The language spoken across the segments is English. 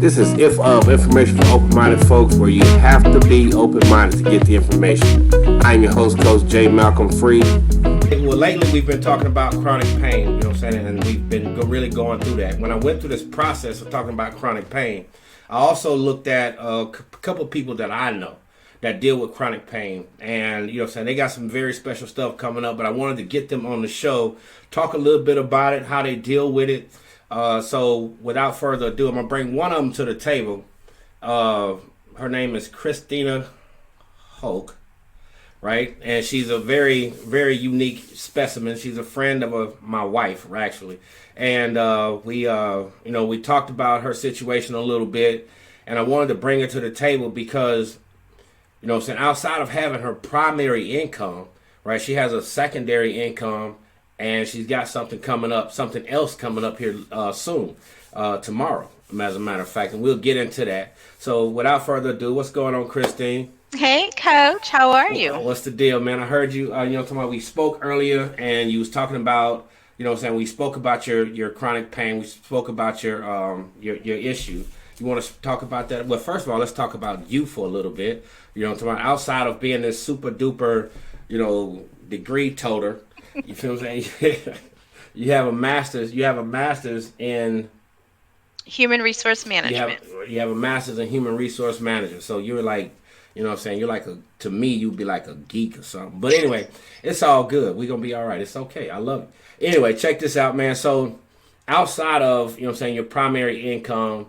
This is IFOF, information for open-minded folks, where you have to be open-minded to get the information. I'm your host, Coach J. Malcolm Free. Well, lately we've been talking about chronic pain, you know what I'm saying, and we've been really going through that. When I went through this process of talking about chronic pain, I also looked at a couple of people that I know that deal with chronic pain, and you know what I'm saying, they got some very special stuff coming up, but I wanted to get them on the show, talk a little bit about it, how they deal with it. So without further ado, I'm gonna bring one of them to the table. Her name is Christina Hoke, right? And she's a very, very unique specimen. She's a friend of my wife, actually. And we talked about her situation a little bit, and I wanted to bring her to the table because, you know what I'm saying, outside of having her primary income, right, she has a secondary income, and she's got something else coming up here soon, tomorrow, as a matter of fact, and we'll get into that. So without further ado, what's going on, Christine? Hey, Coach, how are you? What's the deal, man? I heard you, talking about, we spoke earlier, and you was talking about, you know what I'm saying, we spoke about your chronic pain, we spoke about your issue. You want to talk about that? Well, first of all, let's talk about you for a little bit. You know what I'm talking about? Outside of being this super duper, degree toter, you feel what I'm saying? You have a master's in Human resource management. You have a master's in human resource management. So you're like, you know what I'm saying, you're like to me, you'd be like a geek or something. But anyway, it's all good. We're going to be all right. It's okay. I love it. Anyway, check this out, man. So outside of, you know what I'm saying, your primary income,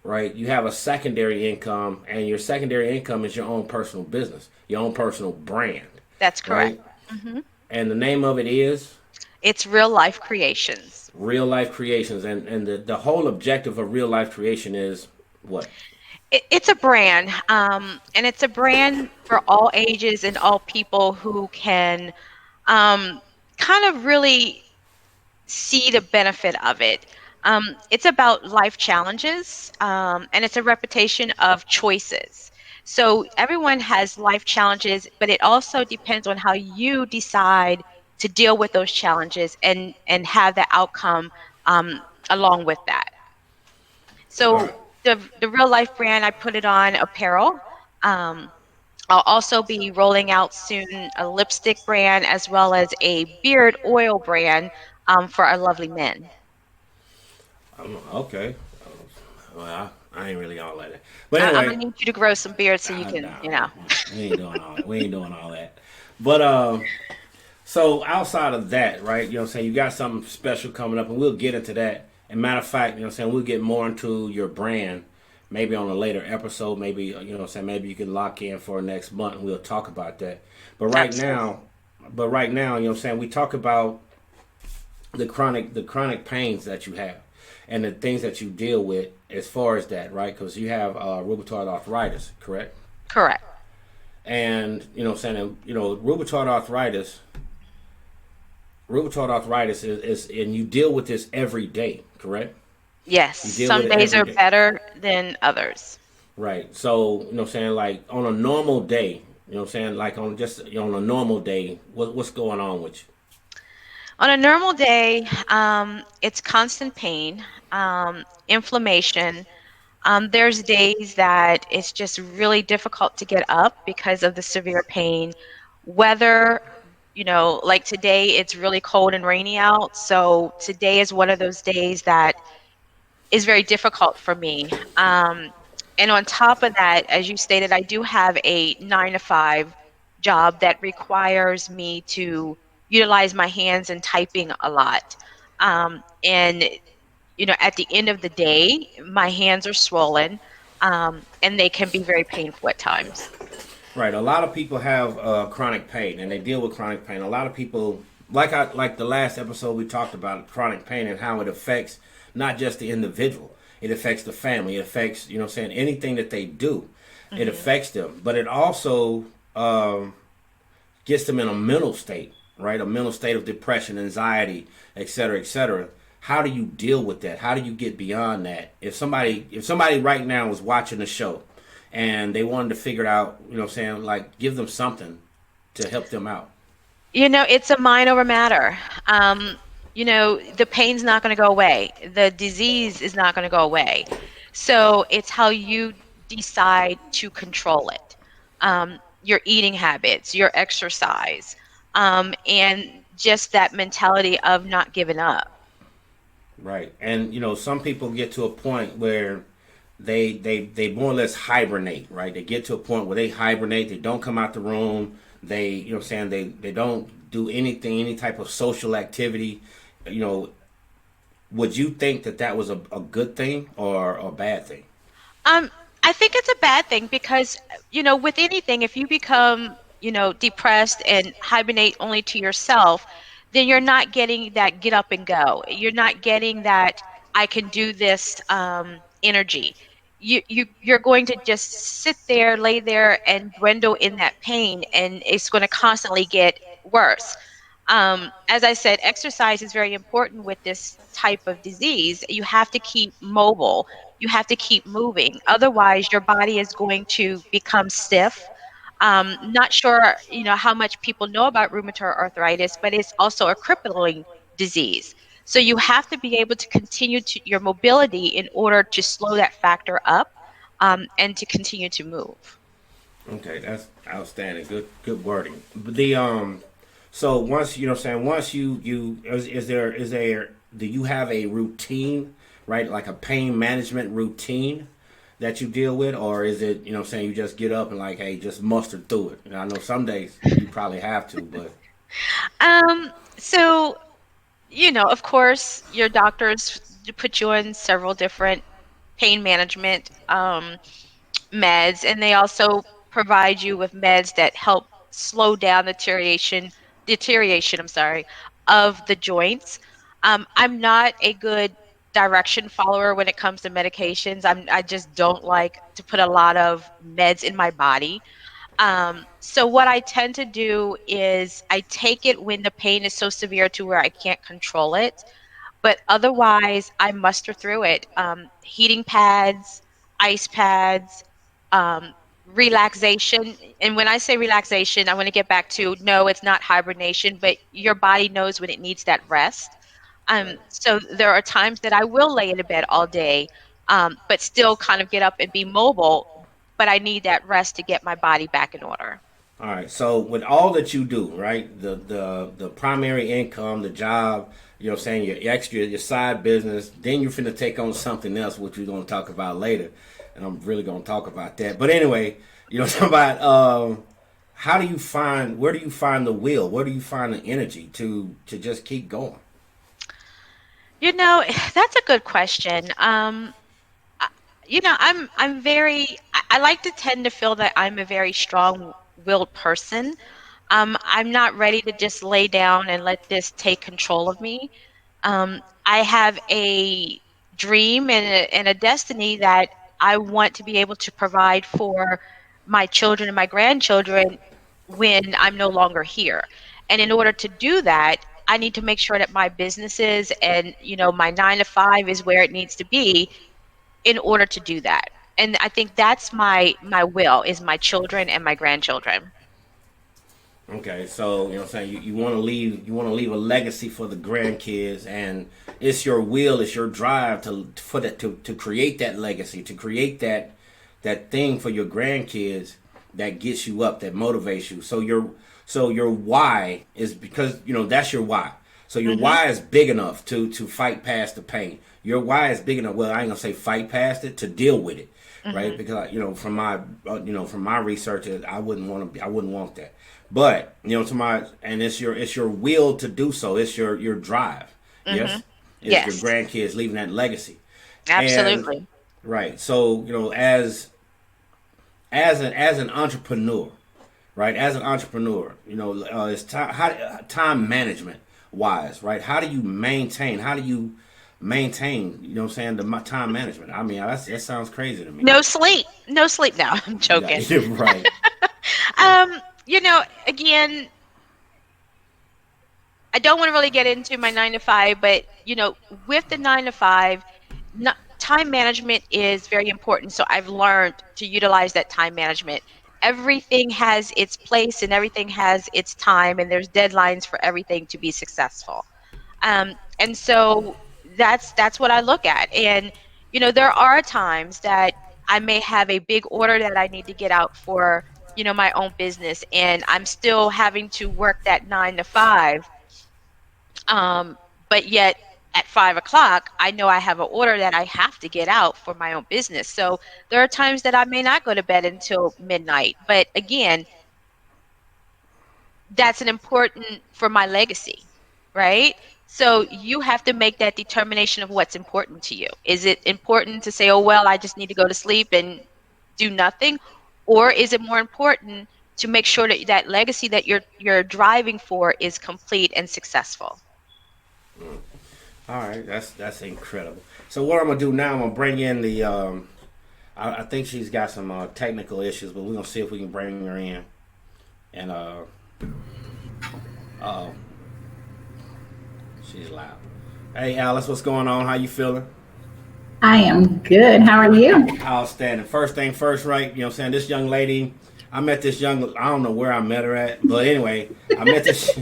right, you have a secondary income, and your secondary income is your own personal business, your own personal brand. That's correct. Right? Mm-hmm. And the name of it is? It's Real Life Creations. Real Life Creations. And the whole objective of Real Life Creation is what? It's a brand, and it's a brand for all ages and all people who can kind of really see the benefit of it. It's about life challenges, and it's a reputation of choices. So everyone has life challenges, but it also depends on how you decide to deal with those challenges and have the outcome along with that. So the Real Life brand, I put it on apparel. I'll also be rolling out soon a lipstick brand as well as a beard oil brand for our lovely men. Okay. Well, I ain't really all like that. But I'm anyway, gonna need you to grow some beard so you can, we ain't doing all that. We ain't doing all that. But so outside of that, right? You know what I'm saying, you got something special coming up, and we'll get into that. And matter of fact, you know what I'm saying, we'll get more into your brand maybe on a later episode. Maybe, you know what I'm saying, maybe you can lock in for next month and we'll talk about that. But right now, you know what I'm saying, we talk about the chronic pains that you have and the things that you deal with as far as that, right? Because you have rheumatoid arthritis, correct? Correct. And, you know what I'm saying, rheumatoid arthritis is, and you deal with this every day, correct? Yes. Some days are better than others. Right. So, you know what I'm saying, like on a normal day, you know what I'm saying, like on a normal day, what's going on with you? On a normal day, it's constant pain, inflammation. There's days that it's just really difficult to get up because of the severe pain. Weather, like today, it's really cold and rainy out. So today is one of those days that is very difficult for me. And on top of that, as you stated, I do have a 9 to 5 job that requires me to utilize my hands and typing a lot. And at the end of the day, my hands are swollen, and they can be very painful at times. Right. A lot of people have chronic pain, and they deal with chronic pain. A lot of people, like the last episode, we talked about chronic pain and how it affects not just the individual. It affects the family. It affects, you know what I'm saying, anything that they do. Mm-hmm. It affects them. But it also gets them in a mental state, right? A mental state of depression, anxiety, et cetera, et cetera. How do you deal with that? How do you get beyond that? If somebody right now was watching the show and they wanted to figure it out, you know what I'm saying, like give them something to help them out. It's a mind over matter. The pain's not going to go away. The disease is not going to go away. So it's how you decide to control it. Your eating habits, your exercise, and just that mentality of not giving up. Right. And some people get to a point where they more or less hibernate, right? They get to a point where they hibernate, they don't come out the room, they what I'm saying, they don't do anything, any type of social activity. You know, would you think that that was a good thing or a bad thing? Um, I think it's a bad thing because, with anything, if you become, depressed and hibernate only to yourself, then you're not getting that get up and go. You're not getting that I can do this energy. You're going to just sit there, lay there, and dwindle in that pain, and it's going to constantly get worse. As I said, exercise is very important with this type of disease. You have to keep mobile. You have to keep moving. Otherwise, your body is going to become stiff. Not sure, how much people know about rheumatoid arthritis, but it's also a crippling disease. So you have to be able to continue to your mobility in order to slow that factor up, and to continue to move. Okay, that's outstanding. Good wording. But so once what I'm saying, once is there do you have a routine, right? Like a pain management routine that you deal with, or is it what I'm saying, you just get up and like, hey, just muster through it? And I know some days you probably have to, but So, of course, your doctors put you on several different pain management meds, and they also provide you with meds that help slow down deterioration, I'm sorry, of the joints. I'm not a good direction follower when it comes to medications. I just don't like to put a lot of meds in my body. So what I tend to do is I take it when the pain is so severe to where I can't control it, but otherwise I muster through it. Heating pads, ice pads, um, relaxation. And when I say relaxation, I want to get back to, no, it's not hibernation, but your body knows when it needs that rest. right. So there are times that I will lay in a bed all day, but still kind of get up and be mobile, but I need that rest to get my body back in order. All right. So with all that you do, right? The primary income, the job, what I'm saying, your extra, your side business, then you're finna take on something else, which we're gonna talk about later, and I'm really gonna talk about that. But anyway, talking about how do you find, where do you find the will, where do you find the energy to just keep going? That's a good question. I- I'm very, I like to tend to feel that I'm a very strong-willed person. I'm not ready to just lay down and let this take control of me. I have a dream and a destiny that I want to be able to provide for my children and my grandchildren when I'm no longer here. And in order to do that, I need to make sure that my businesses and, my 9 to 5 is where it needs to be in order to do that. And I think that's my will is my children and my grandchildren. Okay, so what I'm saying, you want to leave a legacy for the grandkids, and it's your will, it's your drive to create that legacy, to create that thing for your grandkids that gets you up, that motivates you. So your why is because that's your why. So your Hmm. why is big enough to fight past the pain. Your why is big enough. Well, I ain't gonna say fight past it, to deal with it, right? Hmm. Because from my research, I wouldn't want that. But and it's your will to do so. It's your drive. Hmm. Yes, is your Yes, grandkids leaving that legacy. And absolutely. right, so as an entrepreneur, right? As an entrepreneur, it's time management wise, right? How do you maintain? How do you maintain? You know what I'm saying? The time management. I mean, that sounds crazy to me. No sleep. No sleep now. I'm Yeah, joking. you're right. Again, I don't want to really get into my 9 to 5, but with the 9 to 5, time management is very important. So I've learned to utilize that time management. Everything has its place and everything has its time, and there's deadlines for everything to be successful. And so that's what I look at. And there are times that I may have a big order that I need to get out for, my own business, and I'm still having to work that 9 to 5. Um, but yet at 5 o'clock, I know I have an order that I have to get out for my own business. So there are times that I may not go to bed until midnight. But again, that's an important for my legacy, right? So you have to make that determination of what's important to you. Is it important to say, oh, well, I just need to go to sleep and do nothing? Or is it more important to make sure that that legacy that you're driving for is complete and successful? All right, that's incredible. So what I'm gonna do now, I'm gonna bring in the. I think she's got some technical issues, but we're gonna see if we can bring her in. And oh, she's loud. Hey, Alice, what's going on? How you feeling? I am good. How are you? Outstanding. First thing first, right? You know what I'm saying? This young lady, I met this young, I don't know where I met her at, but anyway, I met this,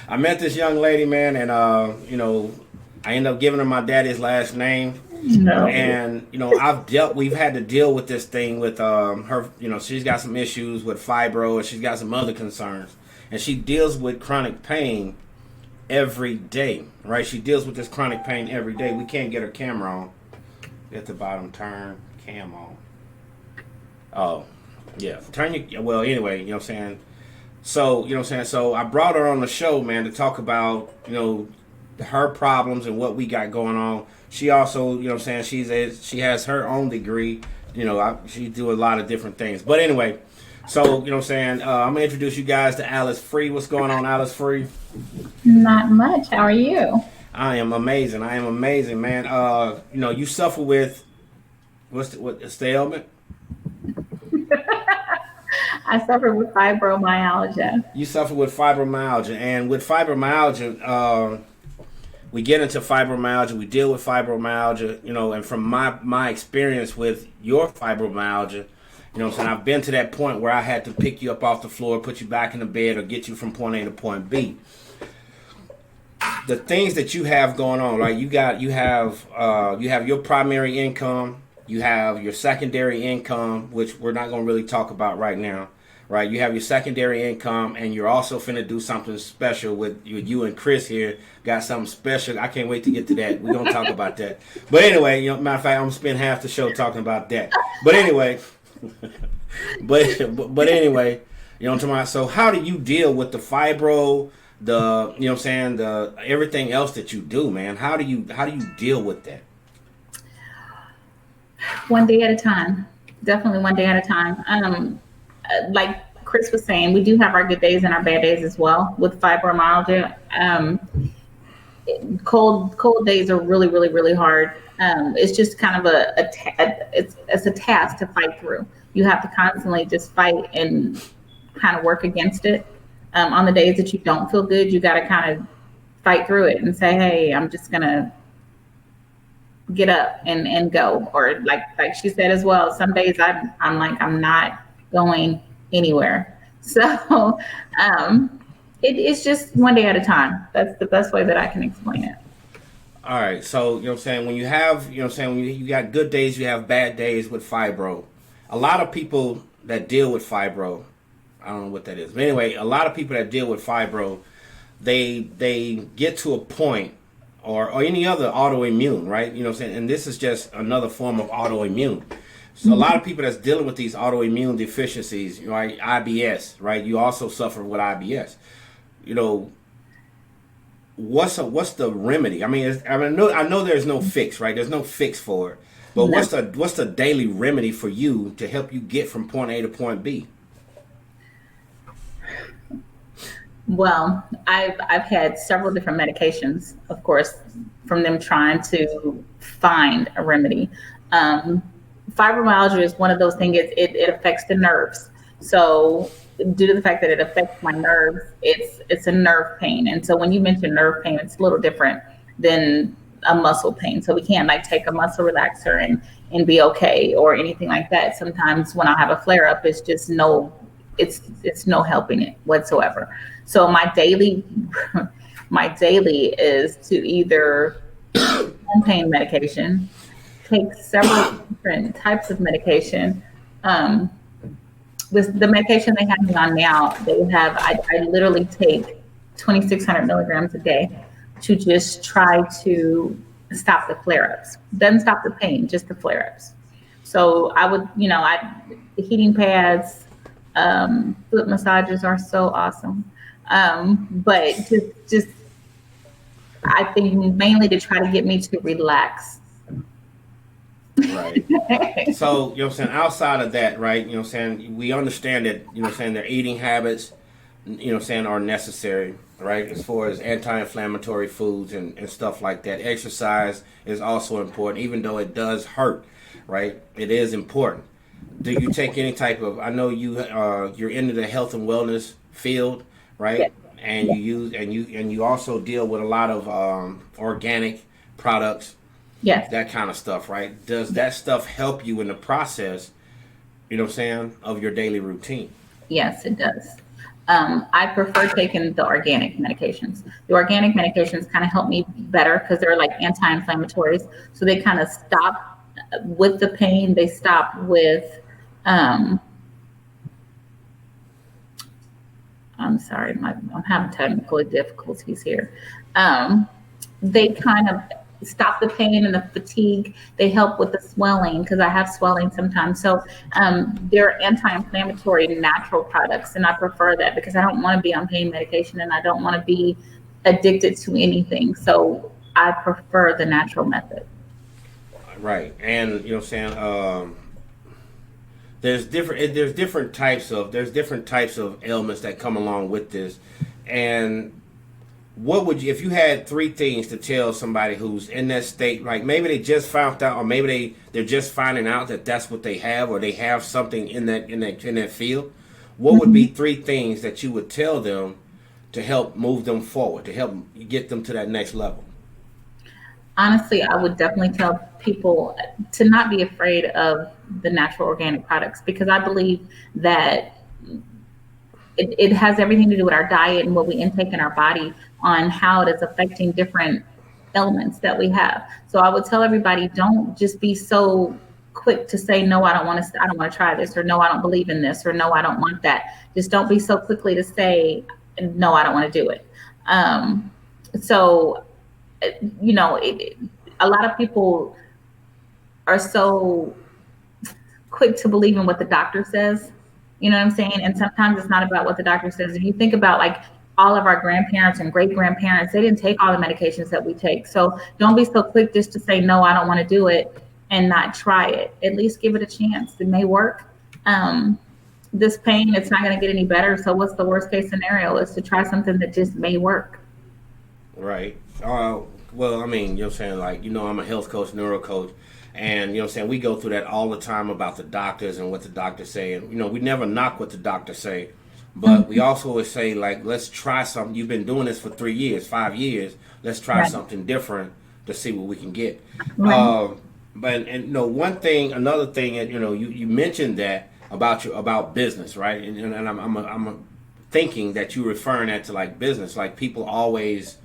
I met this young lady, man, and, I ended up giving her my daddy's last name. No. And, we've had to deal with this thing with her, she's got some issues with fibro and she's got some other concerns. And she deals with chronic pain every day, right? She deals with this chronic pain every day. We can't get her camera on. At the bottom, turn cam on. Oh, yeah. Well, anyway, you know what I'm saying? So, So I brought her on the show, man, to talk about, her problems and what we got going on. She also, she has her own degree. She do a lot of different things. But anyway, so, I'm going to introduce you guys to Alice Free. What's going on, Alice Free? Not much. How are you? I am amazing, man. You suffer with, what's the ailment? I suffer with fibromyalgia. You suffer with fibromyalgia. And with fibromyalgia, we get into fibromyalgia, we deal with fibromyalgia, and from my experience with your fibromyalgia, I've been to that point where I had to pick you up off the floor, put you back in the bed, or get you from point A to point B. The things that you have going on, right? You have your primary income, you have your secondary income, which we're not going to really talk about right now, right? You have your secondary income, and you're also finna do something special with you and Chris here. Got something special. I can't wait to get to that. We're gonna talk about that. But anyway, matter of fact, I'm gonna spend half the show talking about that. But anyway, but anyway, so how do you deal with the fibro, the everything else that you do, man? How do you deal with that? One day at a time. Definitely one day at a time. Like Chris was saying, we do have our good days and our bad days as well with fibromyalgia. Cold days are really, really, really hard. It's just kind of it's a task to fight through. You have to constantly just fight and kind of work against it. On the days that you don't feel good, you got to kind of fight through it and say, hey, I'm just going to get up and go. Or like she said as well, some days I'm like, I'm not going anywhere. So it's just one day at a time. That's the best way that I can explain it. All right. So, when you have, when you got good days, you have bad days with fibro. A lot of people that deal with fibro, I don't know what that is. But anyway, a lot of people that deal with fibro, they get to a point or any other autoimmune, right? And this is just another form of autoimmune. So a lot of people that's dealing with these autoimmune deficiencies, right? IBS, right? You also suffer with IBS. What's the remedy? I mean, I know there's no fix, right? There's no fix for it. But what's the daily remedy for you to help you get from point A to point B? Well, I've had several different medications, of course, from them trying to find a remedy. Fibromyalgia is one of those things. It affects the nerves. So due to the fact that it affects my nerves, it's a nerve pain. And so when you mention nerve pain, it's a little different than a muscle pain. So we can't like take a muscle relaxer and be okay or anything like that. Sometimes when I have a flare up, it's just it's no helping it whatsoever. So my daily is to either on pain medication, take several different types of medication. With the medication they have me on now, I literally take 2,600 milligrams a day to just try to stop the flare-ups. Doesn't stop the pain, just the flare-ups. So I would, the heating pads, foot massages are so awesome. But just, I think mainly to try to get me to relax. Right. So, you know what I'm saying, outside of that, right, you know what I'm saying, we understand that, you know what I'm saying, their eating habits, you know what I'm saying, are necessary, right, as far as anti-inflammatory foods and stuff like that. Exercise is also important, even though it does hurt, right? It is important. Do you take any type of, I know you're into the health and wellness field, right? Yes. And you also deal with a lot of organic products. Yes. That kind of stuff, right? Does that stuff help you in the process, you know what I'm saying, of your daily routine? Yes, it does. I prefer taking the organic medications. The organic medications kind of help me better because they're like anti-inflammatories. So they kind of stop with the pain. They stop with, I'm sorry, I'm having technical difficulties here. They kind of stop the pain and the fatigue. They help with the swelling because I have swelling sometimes. So they're anti-inflammatory natural products, and I prefer that because I don't want to be on pain medication and I don't want to be addicted to anything. So I prefer the natural method. Right, and you know what I'm saying. There's different types of ailments that come along with this, and what would you, if you had three things to tell somebody who's in that state, like maybe they just found out, or maybe they're just finding out that that's what they have, or they have something in that field. What would be three things that you would tell them to help move them forward, to help get them to that next level? Honestly, I would definitely tell people to not be afraid of the natural organic products because I believe that it has everything to do with our diet and what we intake in our body on how it is affecting different elements that we have. So I would tell everybody, don't just be so quick to say, no, I don't want to try this, or no, I don't believe in this, or no, I don't want that. Just don't be so quickly to say, no, I don't want to do it. So, a lot of people are so quick to believe in what the doctor says. You know what I'm saying? And sometimes it's not about what the doctor says. If you think about like all of our grandparents and great grandparents, they didn't take all the medications that we take. So don't be so quick just to say, no, I don't want to do it and not try it. At least give it a chance. It may work. This pain, it's not going to get any better. So what's the worst case scenario is to try something that just may work. Right. Well, I mean, you know what I'm saying? Like, I'm a health coach, neuro coach. And, you know what I'm saying, we go through that all the time about the doctors and what the doctors say. And, we never knock what the doctors say. But we also always say, like, let's try something. You've been doing this for 3 years, 5 years. Let's try something different to see what we can get. Right. Another thing, you mentioned that about business, right? And I'm thinking that you're referring that to, like, business. Like, people always,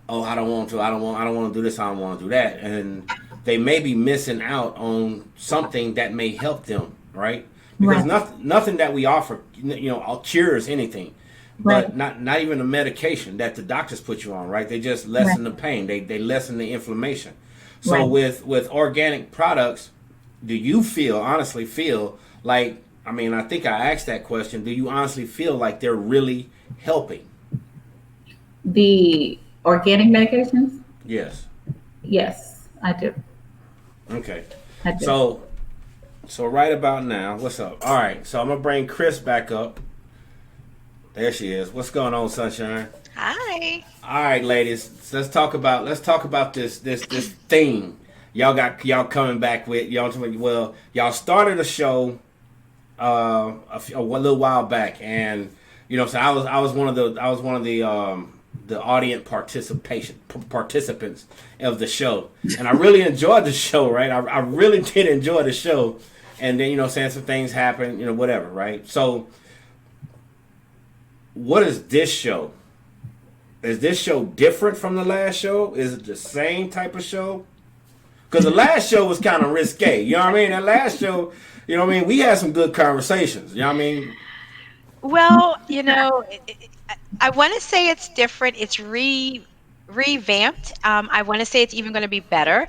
I don't want to do this, I don't want to do that. And they may be missing out on something that may help them, right? Because nothing that we offer, cures anything, but not even the medication that the doctors put you on, right? They just lessen the pain, they lessen the inflammation. So with organic products, do you honestly feel like, I think I asked that question, do you honestly feel like they're really helping? The organic medications? Yes. Yes, I do. Okay. So right about now, what's up? All right, so I'm gonna bring Chris back up. There she is. What's going on, Sunshine? Hi. All right, ladies. So let's talk about this theme y'all coming back with. Y'all started a show a little while back, and so I was one of the audience participants of the show, and I really enjoyed the show, right? I really did enjoy the show, and then some things happen, whatever, right? So, what is this show? Is this show different from the last show? Is it the same type of show? Because the last show was kind of risque. You know what I mean? That last show, you know what I mean? We had some good conversations. You know what I mean? Well, I want to say it's different. It's revamped. I want to say it's even going to be better.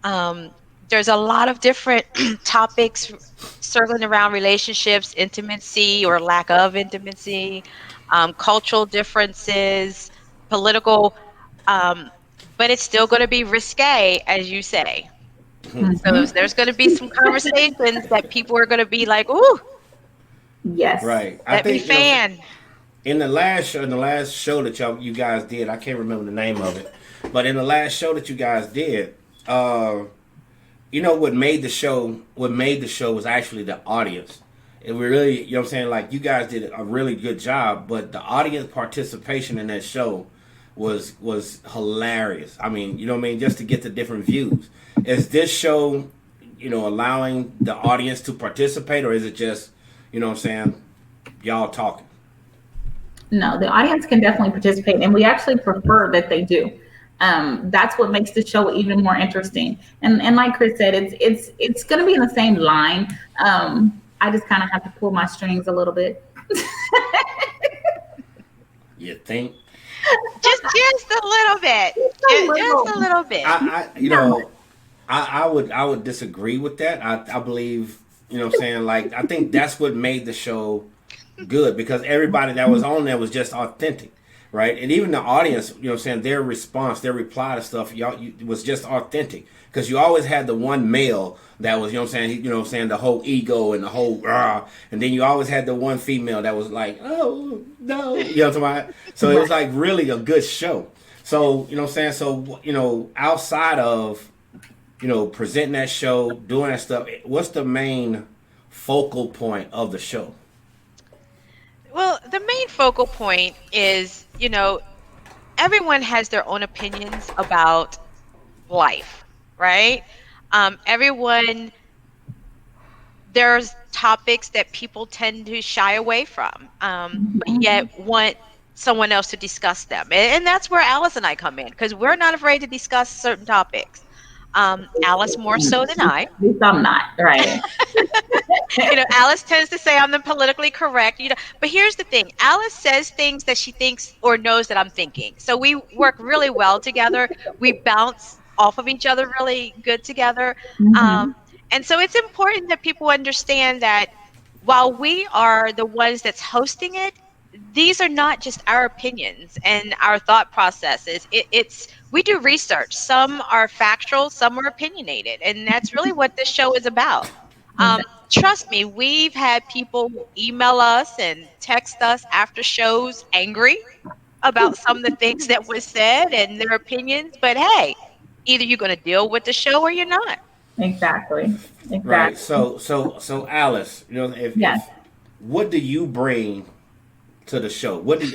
Um, there's a lot of different topics circling around relationships, intimacy or lack of intimacy, cultural differences, political, um, but it's still going to be risque, as you say. So Mhm. there's going to be some conversations that people are going to be like, "Ooh, Yes. Right. I let me think, you know, fan." in the last show that you guys did, I can't remember the name of it, but in the last show that you guys did, you know what made the show was actually the audience. It really, you know what I'm saying, like you guys did a really good job, but the audience participation in that show was hilarious. I mean, you know what I mean, just to get the different views. Is this show, you know, allowing the audience to participate, or is it just, you know what I'm saying, y'all talking? No, the audience can definitely participate, and we actually prefer that they do. That's what makes the show even more interesting. And like Chris said, it's going to be in the same line. I just kind of have to pull my strings a little bit. You think? Just a little bit. Just a Just a little. little bit. You Not much. know, I would disagree with that. I believe, you know what I'm saying, like I think that's what made the show good, because everybody that was on there was just authentic, right? And even the audience, you know what I'm saying, their response, their reply to stuff, was just authentic, because you always had the one male that was, you know what I'm saying, you know what I'm saying, the whole ego and the whole and then you always had the one female that was like, oh no, you know what I'm talking about? So it was Right. like really a good show. So, you know what I'm saying, so, you know, outside of, you know, presenting that show, doing that stuff, what's the main focal point of the show? Well, the main focal point is, everyone has their own opinions about life, right? Everyone, there's topics that people tend to shy away from, but yet want someone else to discuss them. And that's where Alice and I come in, because we're not afraid to discuss certain topics. Alice more so than I. At least I'm not, right? Alice tends to say I'm the politically correct, but here's the thing. Alice says things that she thinks or knows that I'm thinking. So we work really well together. We bounce off of each other really good together. Um, Hmm. and so it's important that people understand that while we are the ones that's hosting it, these are not just our opinions and our thought processes. It's we do research. Some are factual, some are opinionated, and that's really what this show is about. Um, Exactly. Trust me, we've had people email us and text us after shows angry about some of the things that was said and their opinions. But hey, either you're going to deal with the show or you're not. Exactly. Right. Exactly. So Alice, you know, Yes. if what do you bring to the show? What do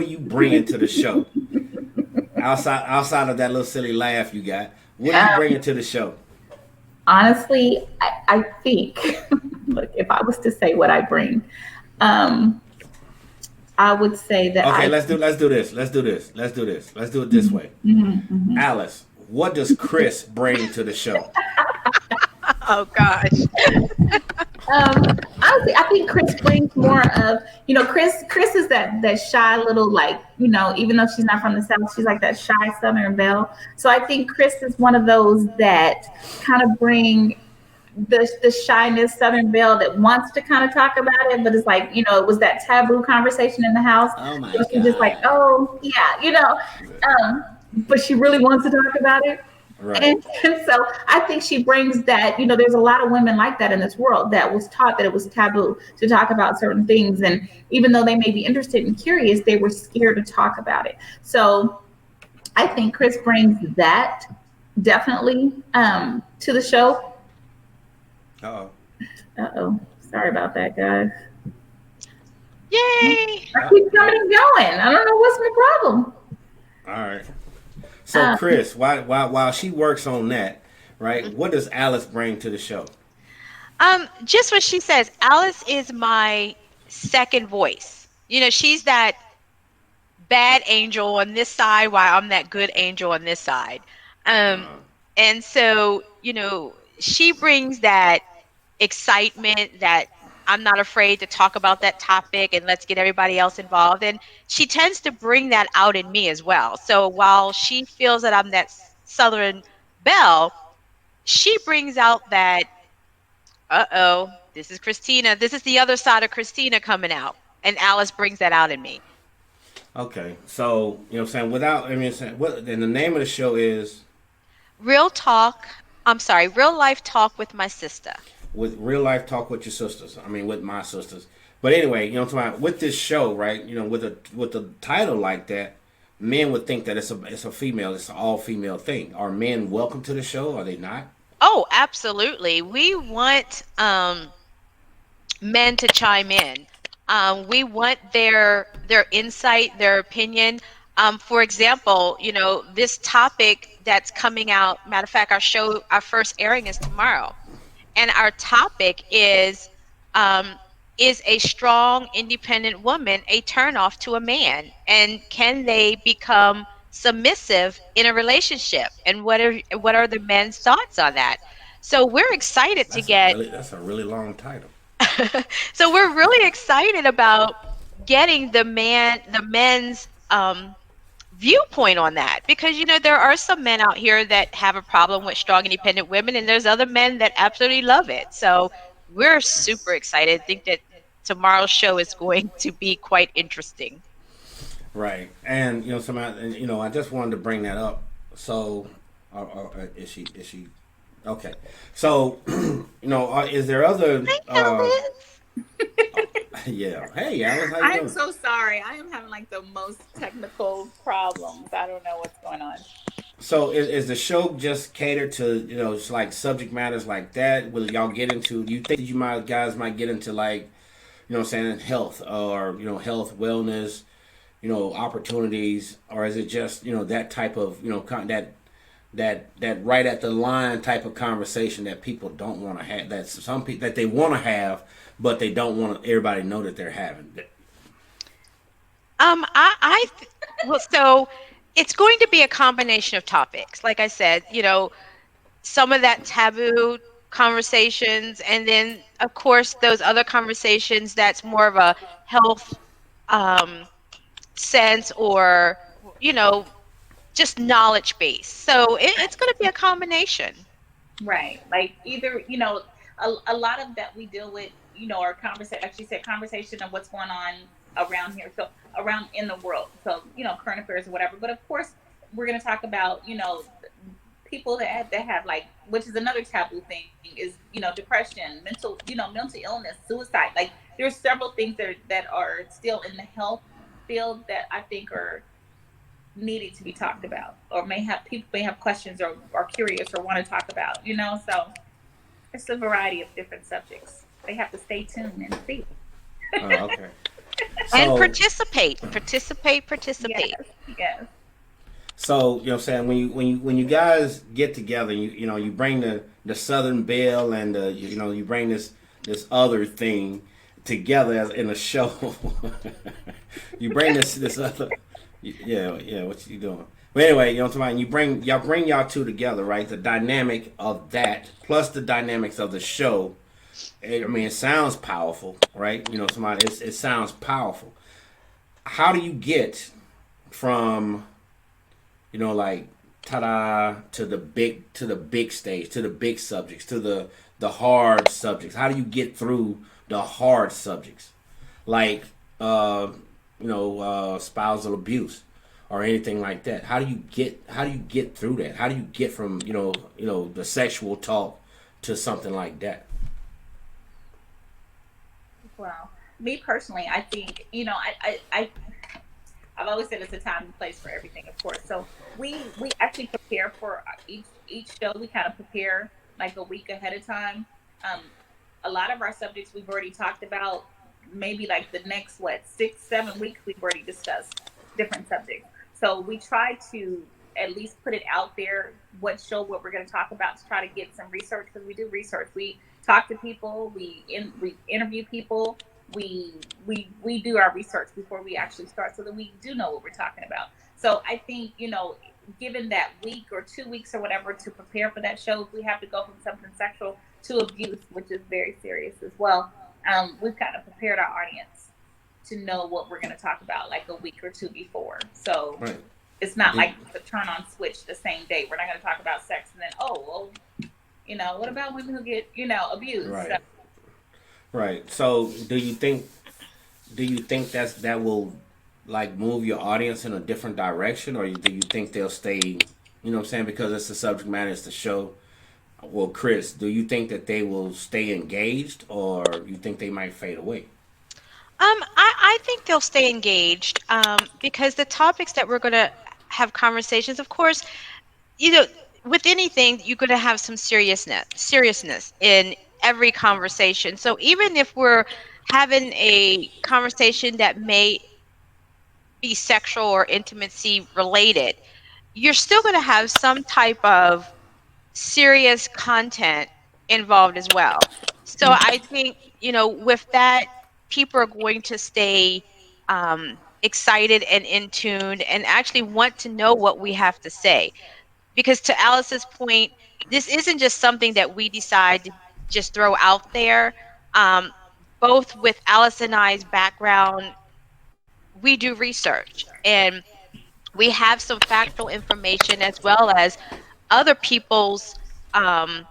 you bring into the show? Outside of that little silly laugh you got, what do you bring Um, into the show? honestly, I think, look, if I was to say what I bring, um, I would say that Okay, I. let's do this. Let's do this. Let's do this. Let's do it this way. Mhm. Alice, what does Chris bring to the show? Oh gosh. Honestly, I think Chris brings more of, Chris is that shy little, like, even though she's not from the South, she's like that shy Southern belle. So I think Chris is one of those that kind of bring the shyness Southern belle that wants to kind of talk about it, but it's like, it was that taboo conversation in the house. Oh my So she's just like, God. oh yeah, but she really wants to talk about it. Right. And so I think she brings that, there's a lot of women like that in this world that was taught that it was taboo to talk about certain things. And even though they may be interested and curious, they were scared to talk about it. So I think Chris brings that definitely to the show. Uh-oh. Uh-oh. Sorry about that, guys. Yay. I keep coming and going. I don't know what's my problem. All right. So Um, Chris, while she works on that, right? What does Alice bring to the show? Just what she says, Alice is my second voice. She's that bad angel on this side while I'm that good angel on this side. Um, Uh-huh. And so, she brings that excitement that I'm not afraid to talk about that topic and let's get everybody else involved. And she tends to bring that out in me as well. So while she feels that I'm that Southern belle, she brings out that, this is Christina. This is the other side of Christina coming out. And Alice brings that out in me. Okay, so you know what I'm saying. Without, I mean, saying, what? And the name of the show is Real talk. I'm sorry, real life talk with my sister. with real life talk with your sisters. I mean, with my sisters. But anyway, you know, what I'm talking about, with this show, right? You know, with a title like that, men would think that it's a female, it's an all female thing. Are men welcome to the show? Are they not? Oh, absolutely. We want men to chime in. We want their insight, their opinion. For example, this topic that's coming out. Matter of fact, our first airing is tomorrow, and our topic um, is a strong, independent woman a turnoff to a man, and can they become submissive in a relationship? And what are the men's thoughts on that? So we're excited to get That's a really long title. so we're really excited about getting the men's viewpoint on that, because there are some men out here that have a problem with strong independent women, and there's other men that absolutely love it. So we're super excited. I think that tomorrow's show is going to be quite interesting. Right, and you know, somebody, and, you know, I just wanted to bring that up. So, is she? Is she? Okay. So, you know, is there other? Hi, Alice. Yeah. Hey, Alice, how you I am doing? so sorry. I am having like the most technical problems. I don't know what's going on. So, is the show just catered to, you know, it's like subject matters like that? Will y'all get into? Do you think you might guys might get into, like, you know, what I'm saying, health, or you know, health, wellness, you know, opportunities, or is it just, you know, that type of, you know, that right at the line type of conversation that people don't want to have, that some people that they want to have, but they don't want everybody to know that they're having. Well, so it's going to be a combination of topics. Like I said, some of that taboo conversations, and then of course those other conversations that's more of a health um, sense, or you know just knowledge base. So it's going to be a combination. Right. Like either, a lot of that we deal with, our conversation, like she said, conversation of what's going on around here. So around in the world. So, current affairs or whatever. But of course, we're going to talk about, people that have like, which is another taboo thing is, depression, mental illness, suicide. Like there's several things that are still in the health field that I think are needed to be talked about, or may have questions, or are curious or want to talk about, so it's a variety of different subjects. They have to stay tuned and see. Okay. And So, participate. Yes, yes. so you know, what I'm saying, when you guys get together, you know, you bring the Southern Belle and you know, you bring this other thing together as in a show. You bring this other. Yeah, yeah. What you doing? But anyway, you know what I'm talking about. Y'all bring y'all two together, right? The dynamic of that plus the dynamics of the show. I mean, it sounds powerful, right? You know, it sounds powerful. How do you get from, you know, like, ta-da, to the big stage, to the big subjects, to the hard subjects? How do you get through the hard subjects, like, spousal abuse or anything like that? How do you get through that? How do you get from, the sexual talk to something like that? Well, me personally, I think, I've always said it's a time and place for everything, of course. So we actually prepare for each show. We kind of prepare like a week ahead of time. Um, a lot of our subjects we've already talked about. Maybe like the next 6-7 weeks we've already discussed different subjects. So we try to at least put it out there, what we're going to talk about, to try to get some research, because we do research. We talk to people, we interview people, we do our research before we actually start, so that we do know what we're talking about. So I think, given that week or 2 weeks or whatever to prepare for that show, if we have to go from something sexual to abuse, which is very serious as well, we've kind of prepared our audience to know what we're going to talk about like a week or two before. So Right. it's not like the turn on switch the same day. We're not going to talk about sex and then, what about women who get, abused? Right. So, Right. So do you think that will like move your audience in a different direction, or do you think they'll stay? You know what I'm saying? Because it's the subject matter, it's the show. Well, Chris, do you think that they will stay engaged, or you think they might fade away? I think they'll stay engaged because the topics that we're going to have conversations, of course, you know, with anything, you're going to have some seriousness in every conversation. So even if we're having a conversation that may be sexual or intimacy related, you're still going to have some type of serious content involved as well. So I think, with that, people are going to stay excited and in tune and actually want to know what we have to say. Because to Alice's point, this isn't just something that we decide to just throw out there. Um, Both with Alice and I's background, we do research and we have some factual information as well as other people's um,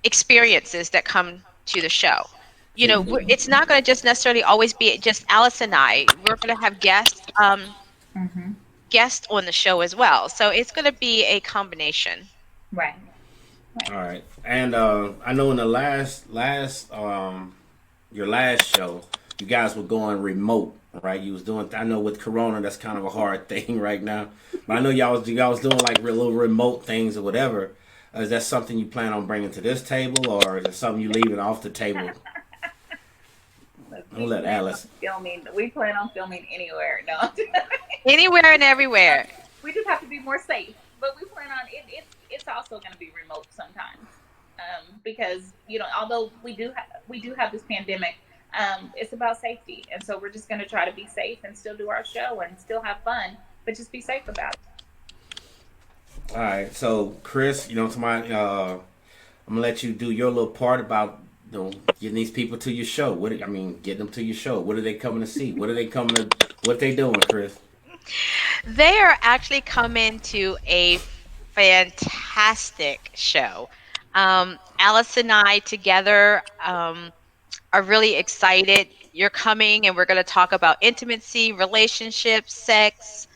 experiences that come to the show. It's not going to just necessarily always be just Alice and I. We're going to have guests on the show as well. So it's going to be a combination. right. All right. And I know in the last your last show, you guys were going remote, right? You was doing. I know with Corona, that's kind of a hard thing right now. But I know y'all was doing like little remote things or whatever. Is that something you plan on bringing to this table, or is it something you leaving off the table? I'll let Alice. Filming. We plan on filming anywhere. No. Anywhere and everywhere. We just have to be more safe. But we plan on it. It's also going to be remote sometimes, because although we do have this pandemic, it's about safety, and so we're just going to try to be safe and still do our show and still have fun, but just be safe about it. All right, so Chris, I'm gonna let you do your little part about getting these people to your show. Getting them to your show. What are they coming to see? What they doing, Chris? They are actually coming to a fantastic show. Alice and I together are really excited. You're coming, and we're going to talk about intimacy, relationships, sex,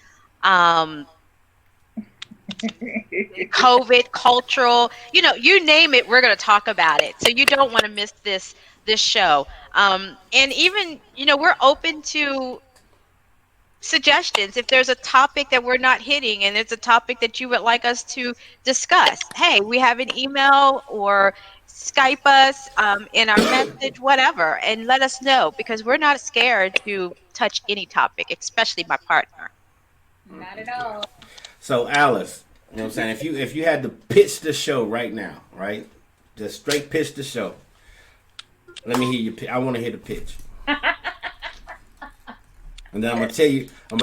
COVID, cultural, you name it, we're going to talk about it. So you don't want to miss this show. And even, we're open to suggestions. If there's a topic that we're not hitting and it's a topic that you would like us to discuss, hey, we have an email or Skype us in our message, whatever, and let us know, because we're not scared to touch any topic, especially my partner. Not at all. So Alice, you know what I'm saying? If you had to pitch the show right now, right? Just straight pitch the show. Let me hear you. I want to hear the pitch. And then I'm gonna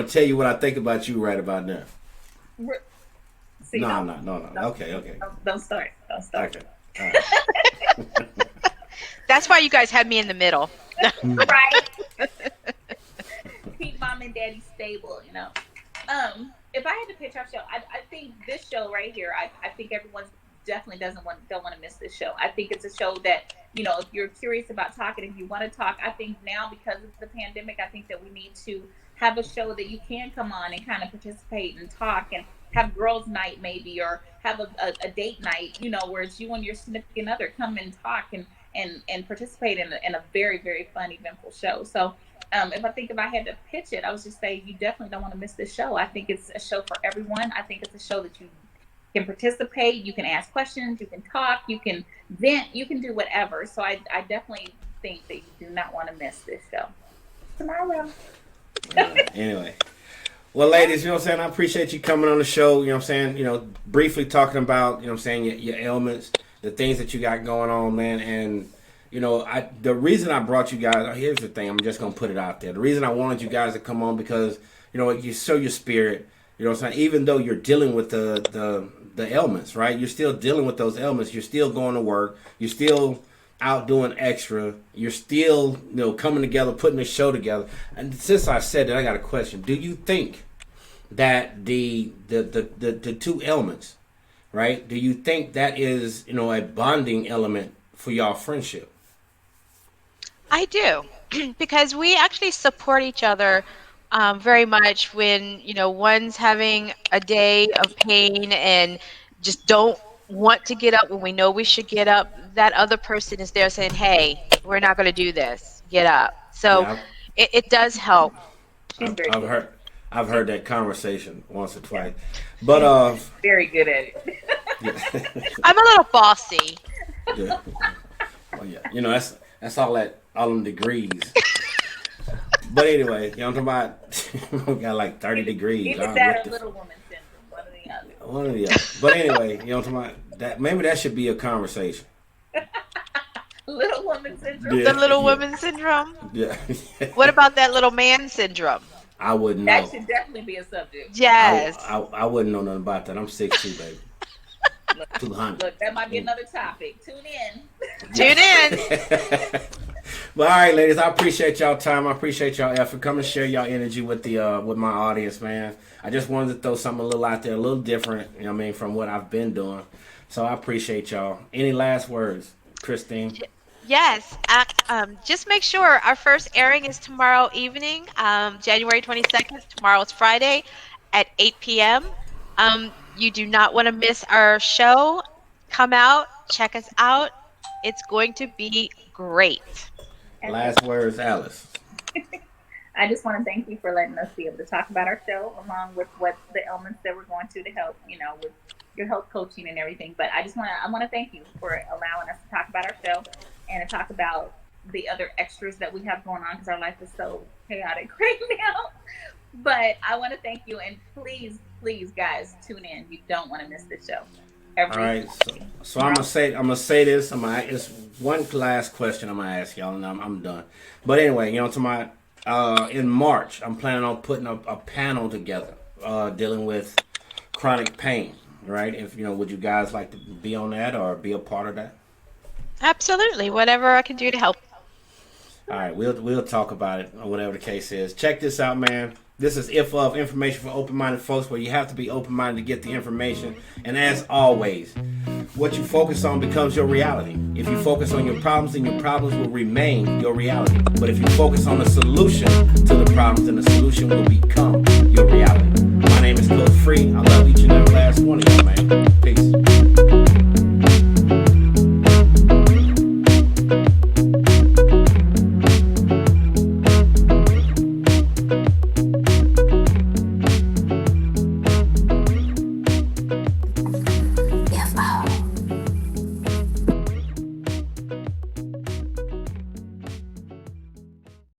tell you what I think about you right about now. See, no. Okay. Don't start. Okay. All right. That's why you guys had me in the middle. Right. Keep mom and daddy stable, If I had to pitch our show, I think this show right here, I think everyone's definitely don't want to miss this show. I think it's a show that, if you're curious about talking, if you want to talk, I think now because of the pandemic, I think that we need to have a show that you can come on and kind of participate and talk and have girls' night maybe, or have a date night, where it's you and your significant other come and talk and participate in a very, very fun, eventful show. So if I had to pitch it, I would just say you definitely don't want to miss this show. I think it's a show for everyone. I think it's a show that you can participate, you can ask questions, you can talk, you can vent, you can do whatever. So I definitely think that you do not want to miss this show. Tomorrow. Anyway. Well, ladies, I appreciate you coming on the show, briefly talking about, your ailments, the things that you got going on, man. And, the reason I brought you guys, here's the thing, I'm just going to put it out there. The reason I wanted you guys to come on because, you show your spirit. You know what I'm saying? Even though you're dealing with the ailments, right? You're still dealing with those ailments. You're still going to work. You're still out doing extra. You're still, coming together, putting a show together. And since I said that, I got a question. Do you think that the two elements, right? Do you think that is, a bonding element for y'all friendship? I do, because we actually support each other very much when, one's having a day of pain and just don't want to get up when we know we should get up. That other person is there saying, hey, we're not going to do this. Get up. So Yeah, it does help. I've heard that conversation once or twice, but Very good at it. yeah. I'm a little bossy. Yeah. Well, yeah, that's all them degrees. But anyway, I'm talking about we got like 30 degrees. Either that or little woman syndrome, one or the other. One or the other. But anyway, I'm talking about that. Maybe that should be a conversation. Little woman syndrome. The little woman syndrome. Yeah. What about that little man syndrome? I wouldn't know. That should definitely be a subject. Yes. I wouldn't know nothing about that. I'm 6'2", baby. 200. Look, that might be another topic. Tune in. Tune in. But all right, ladies, I appreciate y'all time. I appreciate y'all effort. Come and share y'all energy with with my audience, man. I just wanted to throw something a little out there, a little different, from what I've been doing. So I appreciate y'all. Any last words, Christine? Yes. Just make sure our first airing is tomorrow evening, January 22nd. Tomorrow is Friday at 8 p.m. You do not want to miss our show. Come out, check us out. It's going to be great. Last words, Alice. I just want to thank you for letting us be able to talk about our show, along with what the elements that we're going to help, with your health coaching and everything. But I want to thank you for allowing us to talk about our show and to talk about the other extras that we have going on, because our life is so chaotic right now. But I want to thank you, and please, guys, tune in. You don't want to miss this show. All right, so I'm gonna say this. It's one last question I'm gonna ask y'all, and I'm done. But anyway, in March, I'm planning on putting a panel together, dealing with chronic pain. Right? If would you guys like to be on that or be a part of that? Absolutely, whatever I can do to help. All right, we'll talk about it or whatever the case is. Check this out, man. This is IFOF, information for open-minded folks, where you have to be open-minded to get the information. And as always, what you focus on becomes your reality. If you focus on your problems, then your problems will remain your reality. But if you focus on the solution to the problems, then the solution will become